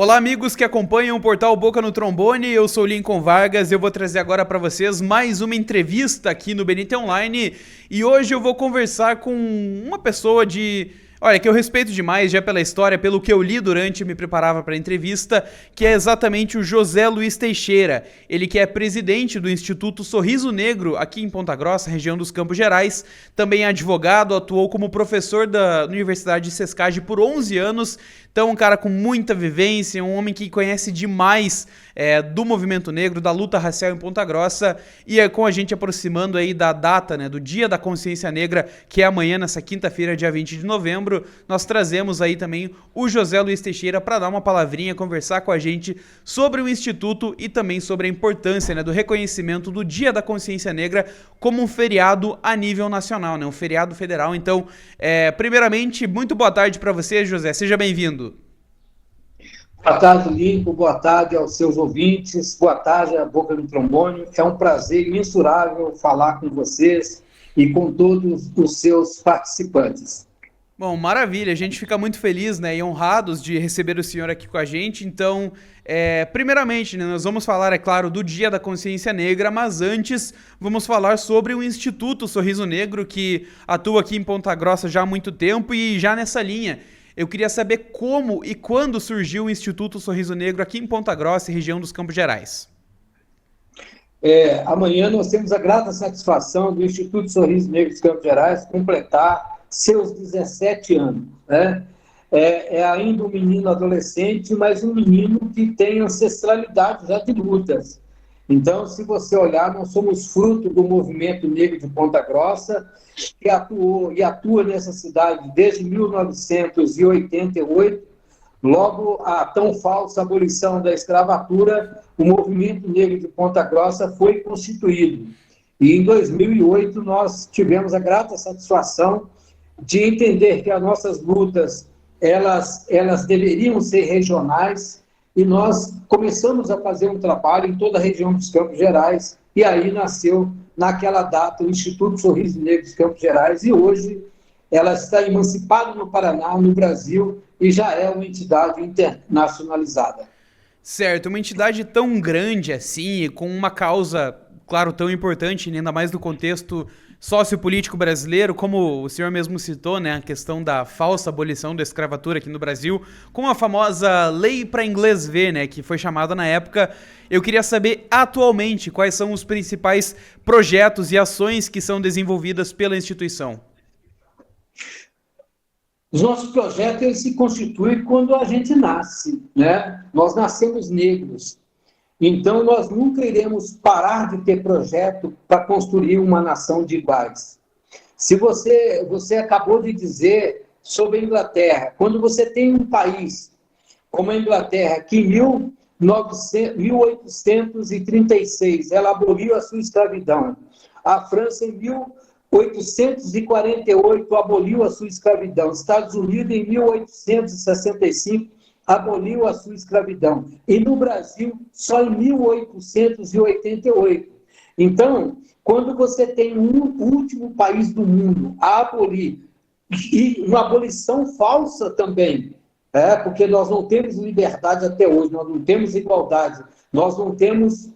Olá, amigos que acompanham o portal Boca no Trombone, eu sou o Lincoln Vargas e eu vou trazer agora para vocês mais uma entrevista aqui no BNT Online e hoje eu vou conversar com uma pessoa olha, que eu respeito demais já pela história, pelo que eu li durante me preparava para a entrevista, que é exatamente o José Luiz Teixeira. Ele que é presidente do Instituto Sorriso Negro aqui em Ponta Grossa, região dos Campos Gerais. Também é advogado, atuou como professor da Universidade de Sescage por 11 anos. Então, um cara com muita vivência, um homem que conhece demais do movimento negro, da luta racial em Ponta Grossa. E é com a gente aproximando aí da data, né, do Dia da Consciência Negra, que é amanhã, nessa quinta-feira, dia 20 de novembro, nós trazemos aí também o José Luiz Teixeira para dar uma palavrinha, conversar com a gente sobre o Instituto e também sobre a importância, né, do reconhecimento do Dia da Consciência Negra como um feriado a nível nacional, né, um feriado federal. Então, primeiramente, muito boa tarde para você, José. Seja bem-vindo. Boa tarde, Lincoln. Boa tarde aos seus ouvintes. Boa tarde à Boca do Trombone. É um prazer imensurável falar com vocês e com todos os seus participantes. Bom, maravilha. A gente fica muito feliz, né, e honrados de receber o senhor aqui com a gente. Então, primeiramente, né, nós vamos falar, é claro, do Dia da Consciência Negra, mas antes vamos falar sobre o Instituto Sorriso Negro, que atua aqui em Ponta Grossa já há muito tempo e já nessa linha. Eu queria saber como e quando surgiu o Instituto Sorriso Negro aqui em Ponta Grossa, região dos Campos Gerais. Amanhã nós temos a grata satisfação do Instituto Sorriso Negro dos Campos Gerais completar seus 17 anos. Né? É ainda um menino adolescente, mas um menino que tem ancestralidade já de lutas. Então, se você olhar, nós somos fruto do movimento negro de Ponta Grossa, que atuou e atua nessa cidade desde 1988. Logo, a tão falsa abolição da escravatura, o movimento negro de Ponta Grossa foi constituído. E em 2008 nós tivemos a grata satisfação de entender que as nossas lutas elas deveriam ser regionais, e nós começamos a fazer um trabalho em toda a região dos Campos Gerais, e aí nasceu, naquela data, o Instituto Sorriso Negro dos Campos Gerais, e hoje ela está emancipada no Paraná, no Brasil, e já é uma entidade internacionalizada. Certo, uma entidade tão grande assim, com uma causa, claro, tão importante, ainda mais no contexto sociopolítico brasileiro, como o senhor mesmo citou, né, a questão da falsa abolição da escravatura aqui no Brasil, com a famosa Lei para Inglês Ver, né, que foi chamada na época. Eu queria saber atualmente quais são os principais projetos e ações que são desenvolvidas pela instituição. Os nossos projetos eles se constituem quando a gente nasce, né? Nós nascemos negros. Então, nós nunca iremos parar de ter projeto para construir uma nação de iguais. Se você acabou de dizer sobre a Inglaterra, quando você tem um país como a Inglaterra, que em 1836 ela aboliu a sua escravidão, a França em 1848 aboliu a sua escravidão, Estados Unidos em 1865 aboliu a sua escravidão. E no Brasil, só em 1888. Então, quando você tem um último país do mundo a abolir, e uma abolição falsa também, porque nós não temos liberdade até hoje, nós não temos igualdade, nós não temos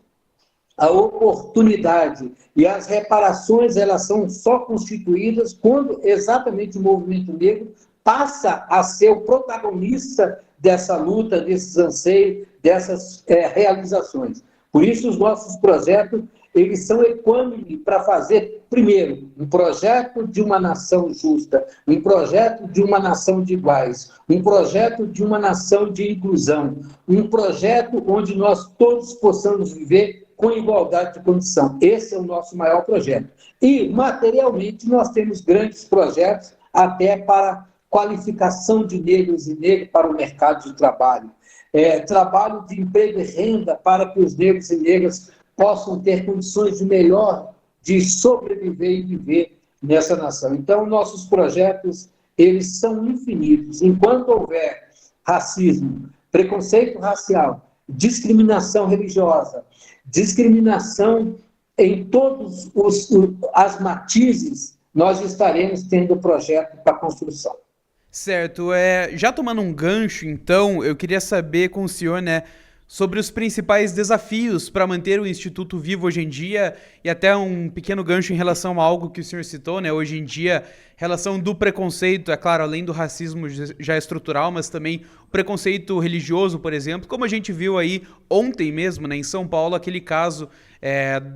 a oportunidade, e as reparações elas são só constituídas quando exatamente o movimento negro passa a ser o protagonista dessa luta, desses anseios, dessas realizações. Por isso, os nossos projetos, eles são equânimes para fazer, primeiro, um projeto de uma nação justa, um projeto de uma nação de iguais, um projeto de uma nação de inclusão, um projeto onde nós todos possamos viver com igualdade de condição. Esse é o nosso maior projeto. E, materialmente, nós temos grandes projetos até para qualificação de negros e negras para o mercado de trabalho, trabalho de emprego e renda para que os negros e negras possam ter condições de sobreviver e viver nessa nação. Então, nossos projetos, eles são infinitos. Enquanto houver racismo, preconceito racial, discriminação religiosa, discriminação em todos as matizes, nós estaremos tendo projeto para construção. Certo, já tomando um gancho, então, eu queria saber com o senhor, né, sobre os principais desafios para manter o Instituto vivo hoje em dia e até um pequeno gancho em relação a algo que o senhor citou, né, hoje em dia, relação do preconceito, é claro, além do racismo já estrutural, mas também o preconceito religioso, por exemplo, como a gente viu aí ontem mesmo, né, em São Paulo, aquele caso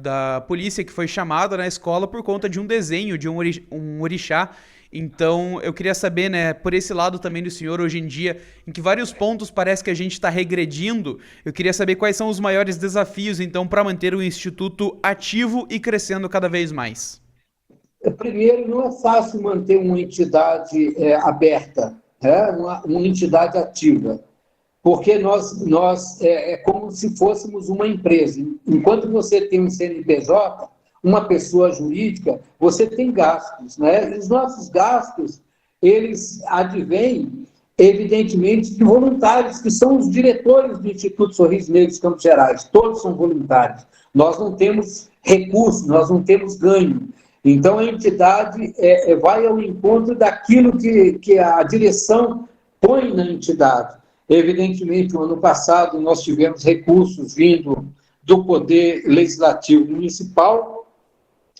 da polícia que foi chamada na escola por conta de um desenho de um orixá. Então, eu queria saber, né, por esse lado também do senhor, hoje em dia, em que vários pontos parece que a gente está regredindo, eu queria saber quais são os maiores desafios, então, para manter o Instituto ativo e crescendo cada vez mais. Primeiro, não é fácil manter uma entidade aberta, né? Uma entidade ativa, porque nós é como se fôssemos uma empresa. Enquanto você tem um CNPJ, uma pessoa jurídica, você tem gastos, né? E os nossos gastos, eles advêm, evidentemente, de voluntários, que são os diretores do Instituto Sorriso Negro de Campos Gerais, todos são voluntários. Nós não temos recurso, nós não temos ganho. Então, a entidade vai ao encontro daquilo que a direção põe na entidade. Evidentemente, no ano passado, nós tivemos recursos vindo do Poder Legislativo Municipal.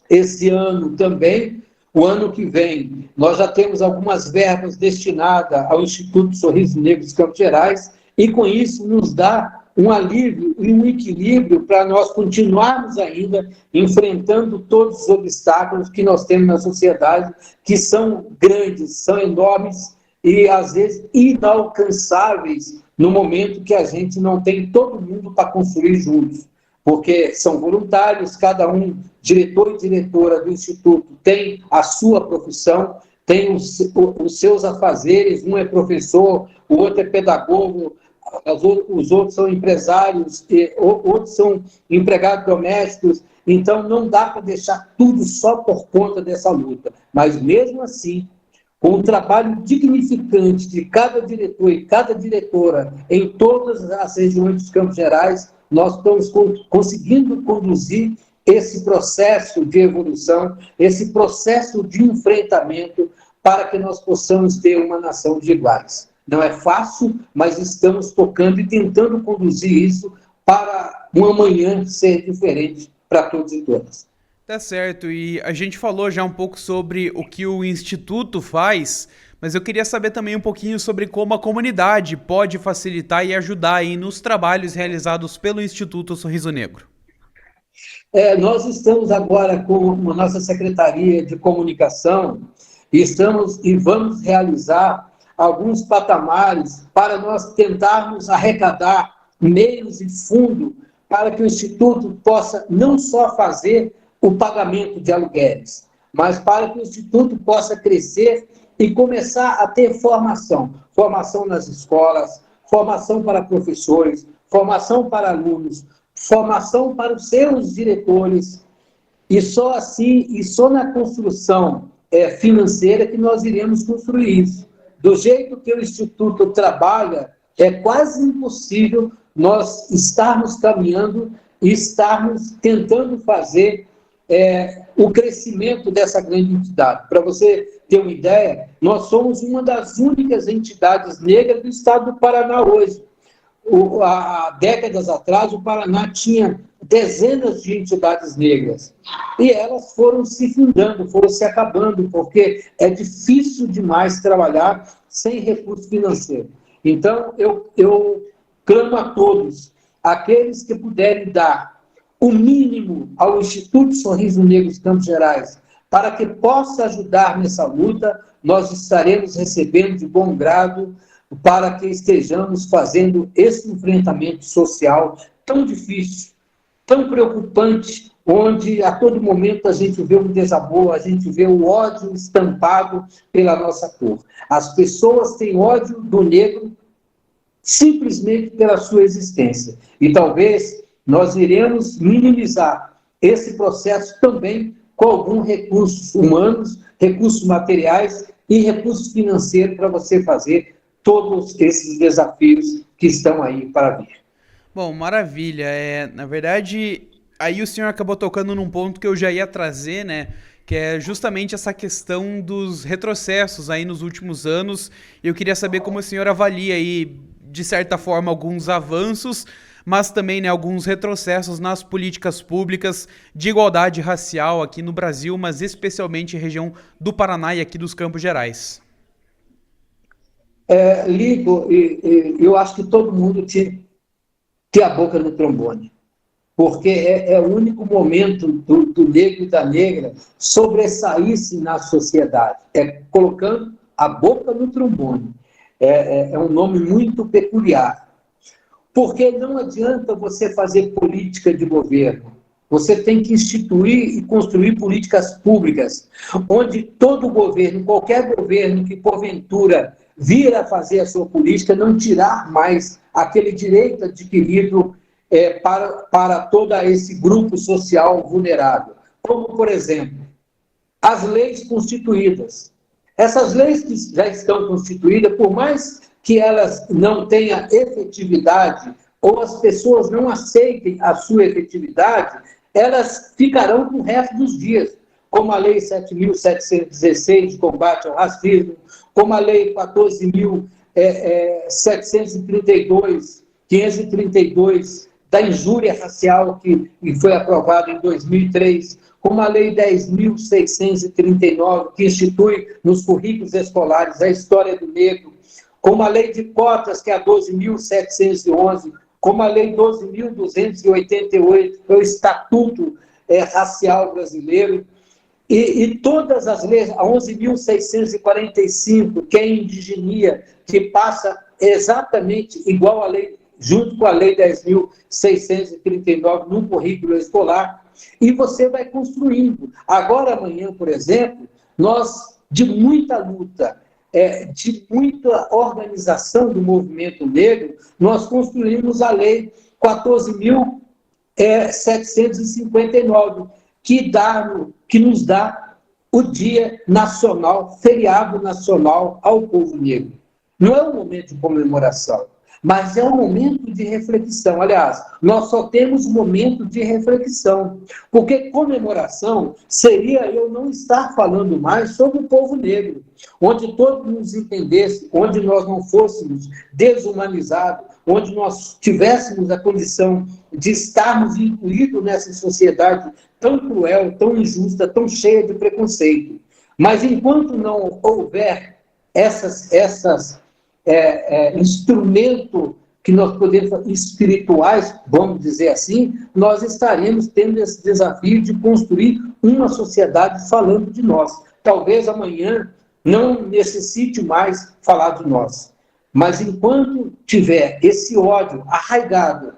Esse ano também, o ano que vem, nós já temos algumas verbas destinadas ao Instituto Sorriso Negro de Campos Gerais, e com isso nos dá um alívio e um equilíbrio para nós continuarmos ainda enfrentando todos os obstáculos que nós temos na sociedade, que são grandes, são enormes e, às vezes, inalcançáveis no momento que a gente não tem todo mundo para construir juntos. Porque são voluntários, cada um, diretor e diretora do Instituto, tem a sua profissão, tem os seus afazeres, um é professor, o outro é pedagogo, os outros são empresários, outros são empregados domésticos, então não dá para deixar tudo só por conta dessa luta. Mas, mesmo assim, com o trabalho dignificante de cada diretor e cada diretora em todas as regiões dos Campos Gerais, nós estamos conseguindo conduzir esse processo de evolução, esse processo de enfrentamento, para que nós possamos ter uma nação de iguais. Não é fácil, mas estamos tocando e tentando conduzir isso para um amanhã ser diferente para todos e todas. Tá certo, e a gente falou já um pouco sobre o que o Instituto faz, mas eu queria saber também um pouquinho sobre como a comunidade pode facilitar e ajudar aí nos trabalhos realizados pelo Instituto Sorriso Negro. Nós estamos agora com a nossa Secretaria de Comunicação e vamos realizar alguns patamares para nós tentarmos arrecadar meios e fundo para que o Instituto possa não só fazer o pagamento de aluguéis, mas para que o Instituto possa crescer e começar a ter formação. Formação nas escolas, formação para professores, formação para alunos, formação para os seus diretores. E só assim, e só na construção financeira que nós iremos construir isso. Do jeito que o Instituto trabalha, é quase impossível nós estarmos caminhando e estarmos tentando fazer o crescimento dessa grande entidade. Para você ter uma ideia, nós somos uma das únicas entidades negras do estado do Paraná hoje. Há décadas atrás, o Paraná tinha dezenas de entidades negras. E elas foram se findando, foram se acabando, porque é difícil demais trabalhar sem recurso financeiro. Então, eu clamo a todos, aqueles que puderem dar o mínimo ao Instituto Sorriso Negro de Campos Gerais, para que possa ajudar nessa luta, nós estaremos recebendo de bom grado para que estejamos fazendo esse enfrentamento social tão difícil, tão preocupante, onde a todo momento a gente vê um desamor, a gente vê o ódio estampado pela nossa cor. As pessoas têm ódio do negro simplesmente pela sua existência. E talvez nós iremos minimizar esse processo também com alguns recursos humanos, recursos materiais e recursos financeiros para você fazer todos esses desafios que estão aí para vir. Bom, maravilha. Na verdade, aí o senhor acabou tocando num ponto que eu já ia trazer, né? que é justamente essa questão dos retrocessos aí nos últimos anos. Eu queria saber como o senhor avalia aí, de certa forma, alguns avanços, mas também, né, alguns retrocessos nas políticas públicas de igualdade racial aqui no Brasil, mas especialmente em região do Paraná e aqui dos Campos Gerais. Ligo, eu acho que todo mundo tinha a boca no trombone, porque é o único momento do negro e da negra sobressair-se na sociedade, colocando a boca no trombone. É um nome muito peculiar, porque não adianta você fazer política de governo, você tem que instituir e construir políticas públicas, onde todo governo, qualquer governo que porventura vir a fazer a sua política, não tirar mais aquele direito adquirido para todo esse grupo social vulnerável. Como, por exemplo, as leis constituídas. Essas leis que já estão constituídas, por mais que elas não tenham efetividade, ou as pessoas não aceitem a sua efetividade, elas ficarão com o resto dos dias, como a Lei 7.716 de combate ao racismo, como a Lei 14.532 da injúria racial, que foi aprovada em 2003, como a Lei 10.639, que institui nos currículos escolares a história do negro, como a Lei de Cotas, que é a 12.711, como a Lei 12.288, que é o Estatuto Racial Brasileiro, e todas as leis, a 11.645, que é a indigenia, que passa exatamente igual à lei, junto com a Lei 10.639, no currículo escolar, e você vai construindo. Agora, amanhã, por exemplo, nós, de muita luta, de muita organização do movimento negro, nós construímos a Lei 14.759, que nos dá o Dia Nacional, feriado nacional ao povo negro. Não é um momento de comemoração, mas é um momento de reflexão. Aliás, nós só temos um momento de reflexão, porque comemoração seria eu não estar falando mais sobre o povo negro, onde todos nos entendessem, onde nós não fôssemos desumanizados, onde nós tivéssemos a condição de estarmos incluídos nessa sociedade tão cruel, tão injusta, tão cheia de preconceito. Mas enquanto não houver instrumentos que nós podemos espirituais, vamos dizer assim, nós estaremos tendo esse desafio de construir uma sociedade falando de nós. Talvez amanhã não necessite mais falar de nós. Mas enquanto tiver esse ódio arraigado,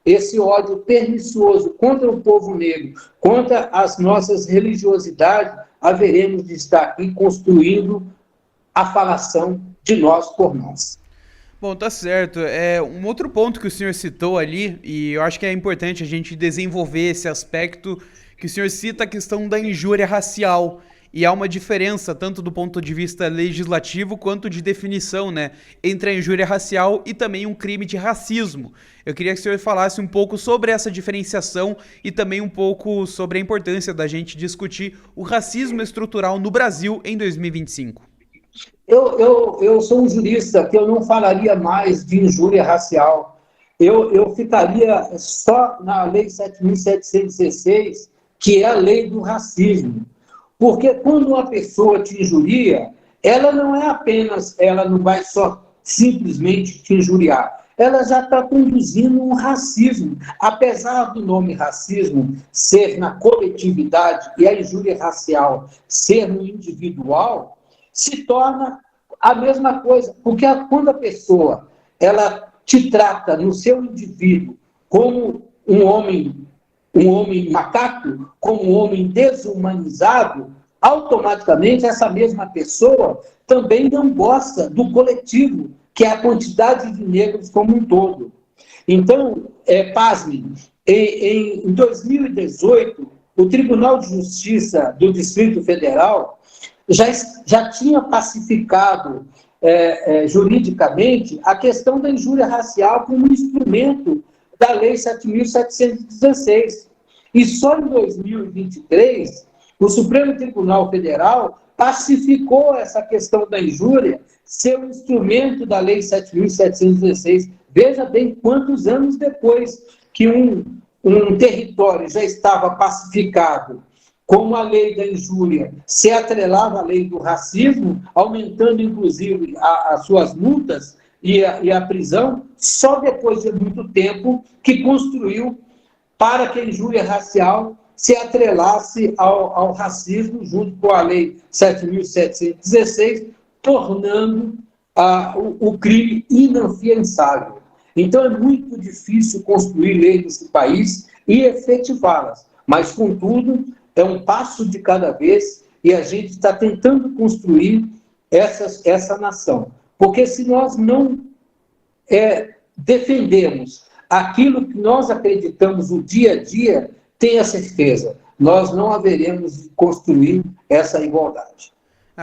esse ódio pernicioso contra o povo negro, contra as nossas religiosidades, haveremos de estar aqui construindo a falação de nós por nós. Bom, tá certo. Um outro ponto que o senhor citou ali, e eu acho que é importante a gente desenvolver esse aspecto, que o senhor cita a questão da injúria racial. E há uma diferença, tanto do ponto de vista legislativo, quanto de definição, né, entre a injúria racial e também um crime de racismo. Eu queria que o senhor falasse um pouco sobre essa diferenciação e também um pouco sobre a importância da gente discutir o racismo estrutural no Brasil em 2025. Eu sou um jurista que eu não falaria mais de injúria racial. Eu ficaria só na Lei 7.716, que é a lei do racismo. Porque quando uma pessoa te injuria, ela não vai só simplesmente te injuriar, ela já está conduzindo um racismo. Apesar do nome racismo ser na coletividade e a injúria racial ser no individual, se torna a mesma coisa. Porque quando a pessoa ela te trata no seu indivíduo como um homem macaco, como um homem desumanizado, automaticamente essa mesma pessoa também não gosta do coletivo, que é a quantidade de negros como um todo. Então, pasmem, em 2018, o Tribunal de Justiça do Distrito Federal já tinha pacificado juridicamente a questão da injúria racial como um instrumento da Lei 7.716. E só em 2023, O Supremo Tribunal Federal pacificou essa questão da injúria ser um instrumento da Lei 7.716. Veja bem quantos anos depois que um território já estava pacificado, como a lei da injúria se atrelava à lei do racismo, aumentando inclusive as suas multas e a prisão, só depois de muito tempo que construiu para que a injúria racial se atrelasse ao racismo, junto com a lei 7.716, tornando o crime inafiançável. Então, é muito difícil construir leis nesse país e efetivá-las, mas, contudo, é um passo de cada vez e a gente está tentando construir essa nação. Porque se nós não defendemos aquilo que nós acreditamos no dia a dia, tenha certeza, nós não haveremos de construir essa igualdade.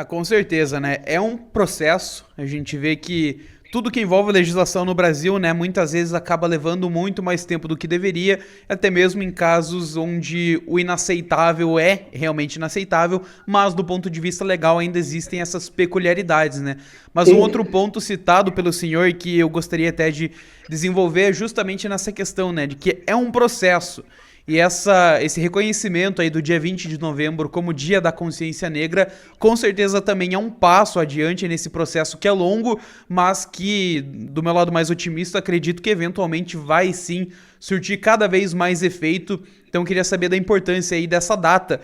Com certeza, né? É um processo, a gente vê que tudo que envolve legislação no Brasil, né, muitas vezes acaba levando muito mais tempo do que deveria, até mesmo em casos onde o inaceitável é realmente inaceitável, mas do ponto de vista legal ainda existem essas peculiaridades, né? Mas um outro ponto citado pelo senhor e que eu gostaria até de desenvolver é justamente nessa questão, né, de que é um processo. E esse reconhecimento aí do dia 20 de novembro como Dia da Consciência Negra, com certeza também é um passo adiante nesse processo que é longo, mas que, do meu lado mais otimista, acredito que eventualmente vai sim surtir cada vez mais efeito. Então, eu queria saber da importância aí dessa data,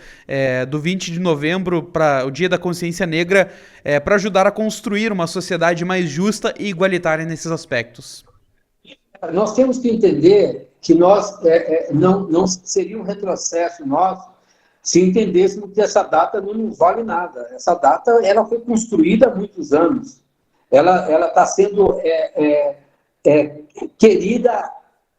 do 20 de novembro, para o Dia da Consciência Negra, para ajudar a construir uma sociedade mais justa e igualitária nesses aspectos. Nós temos que entender que não seria um retrocesso nosso se entendêssemos que essa data não nos vale nada. Essa data ela foi construída há muitos anos. Ela está sendo querida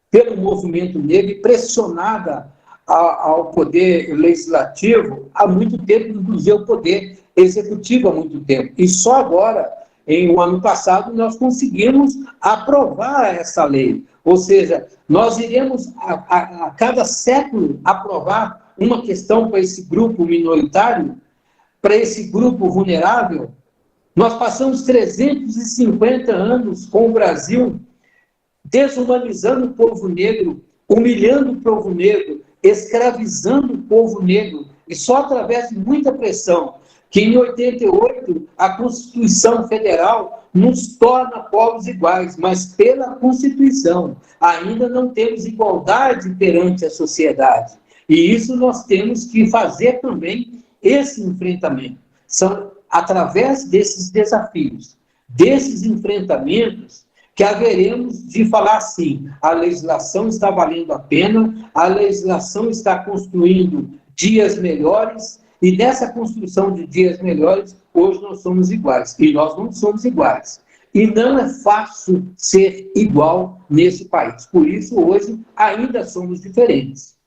pelo movimento negro e pressionada ao poder legislativo há muito tempo, inclusive ao poder executivo há muito tempo. E só agora, em um ano passado, nós conseguimos aprovar essa lei. Ou seja, nós iremos, a cada século, aprovar uma questão para esse grupo minoritário, para esse grupo vulnerável. Nós passamos 350 anos com o Brasil desumanizando o povo negro, humilhando o povo negro, escravizando o povo negro, e só através de muita pressão, que em 88 a Constituição Federal nos torna povos iguais, mas pela Constituição ainda não temos igualdade perante a sociedade. E isso nós temos que fazer também esse enfrentamento. São através desses desafios, desses enfrentamentos, que haveremos de falar assim, a legislação está valendo a pena, a legislação está construindo dias melhores, e nessa construção de dias melhores, hoje nós somos iguais. E nós não somos iguais. E não é fácil ser igual nesse país. Por isso, hoje, ainda somos diferentes.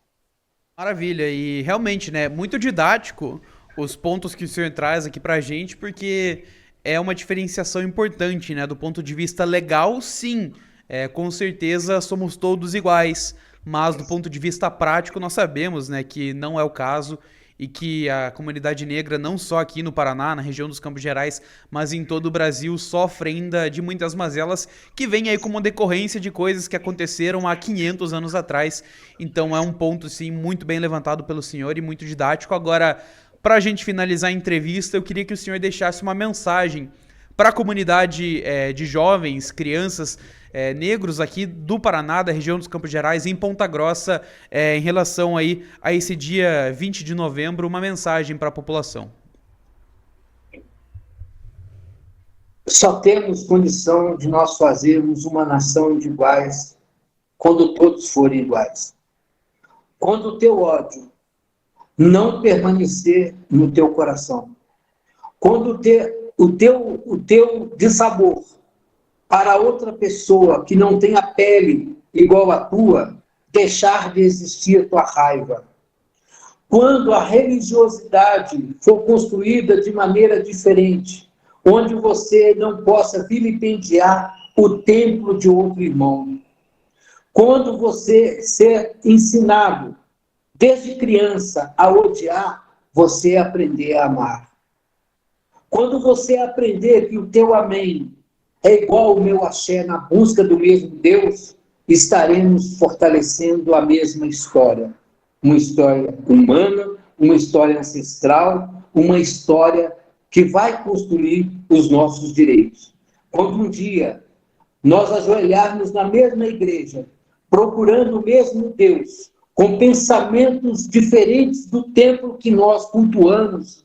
Maravilha. E realmente, né, muito didático os pontos que o senhor traz aqui pra gente, porque é uma diferenciação importante, né? Do ponto de vista legal, sim, com certeza somos todos iguais. Mas do ponto de vista prático, nós sabemos, né, que não é o caso, e que a comunidade negra, não só aqui no Paraná, na região dos Campos Gerais, mas em todo o Brasil, sofre ainda de muitas mazelas que vêm aí como decorrência de coisas que aconteceram há 500 anos atrás. Então é um ponto, sim, muito bem levantado pelo senhor e muito didático. Agora, para a gente finalizar a entrevista, eu queria que o senhor deixasse uma mensagem para a comunidade de jovens, crianças, negros aqui do Paraná, da região dos Campos Gerais, em Ponta Grossa, em relação aí a esse dia 20 de novembro, uma mensagem para a população. Só temos condição de nós fazermos uma nação de iguais quando todos forem iguais. Quando o teu ódio não permanecer no teu coração, quando o teu dissabor para outra pessoa que não tem a pele igual à tua, deixar de existir a tua raiva. Quando a religiosidade for construída de maneira diferente, onde você não possa vilipendiar o templo de outro irmão. Quando você ser ensinado, desde criança, a odiar, você aprender a amar. Quando você aprender que o teu amém é igual ao meu axé na busca do mesmo Deus, estaremos fortalecendo a mesma história. Uma história humana, uma história ancestral, uma história que vai construir os nossos direitos. Quando um dia nós ajoelharmos na mesma igreja, procurando o mesmo Deus, com pensamentos diferentes do templo que nós cultuamos,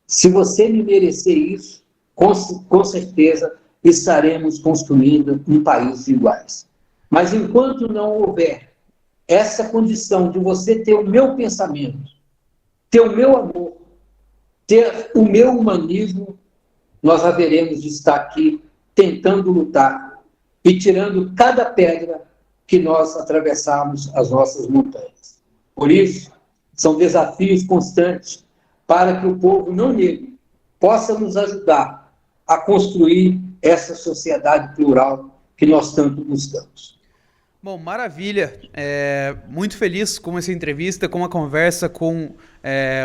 se você me merecer isso, com certeza estaremos construindo um país iguais. Mas enquanto não houver essa condição de você ter o meu pensamento, ter o meu amor, ter o meu humanismo, nós haveremos de estar aqui tentando lutar e tirando cada pedra que nós atravessarmos as nossas montanhas. Por isso, são desafios constantes para que o povo não negro possa nos ajudar a construir essa sociedade plural que nós tanto buscamos. Bom, maravilha. Muito feliz com essa entrevista, com a conversa com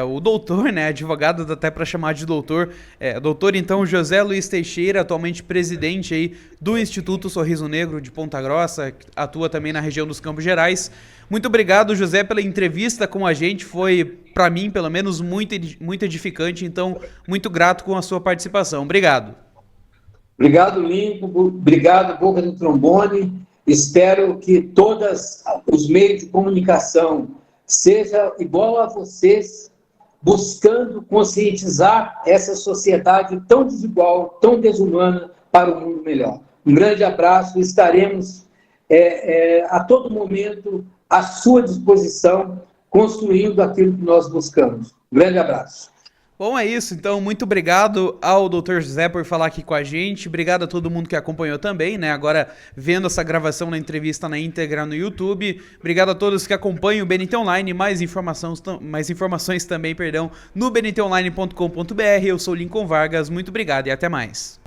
o doutor, né, advogado, dá até para chamar de doutor, doutor então José Luiz Teixeira, atualmente presidente aí do Instituto Sorriso Negro de Ponta Grossa, que atua também na região dos Campos Gerais. Muito obrigado, José, pela entrevista com a gente, foi, para mim, pelo menos, muito edificante, então, muito grato com a sua participação. Obrigado. Obrigado, Lincoln, obrigado, Boca do Trombone. Espero que todos os meios de comunicação sejam igual a vocês, buscando conscientizar essa sociedade tão desigual, tão desumana, para um mundo melhor. Um grande abraço, estaremos a todo momento à sua disposição, construindo aquilo que nós buscamos. Um grande abraço. Bom, é isso. Então, muito obrigado ao Dr. José por falar aqui com a gente. Obrigado a todo mundo que acompanhou também, né? Agora, vendo essa gravação na entrevista na íntegra no YouTube. Obrigado a todos que acompanham o BNT Online. Mais informações também, no bntonline.com.br. Eu sou Lincoln Vargas. Muito obrigado e até mais.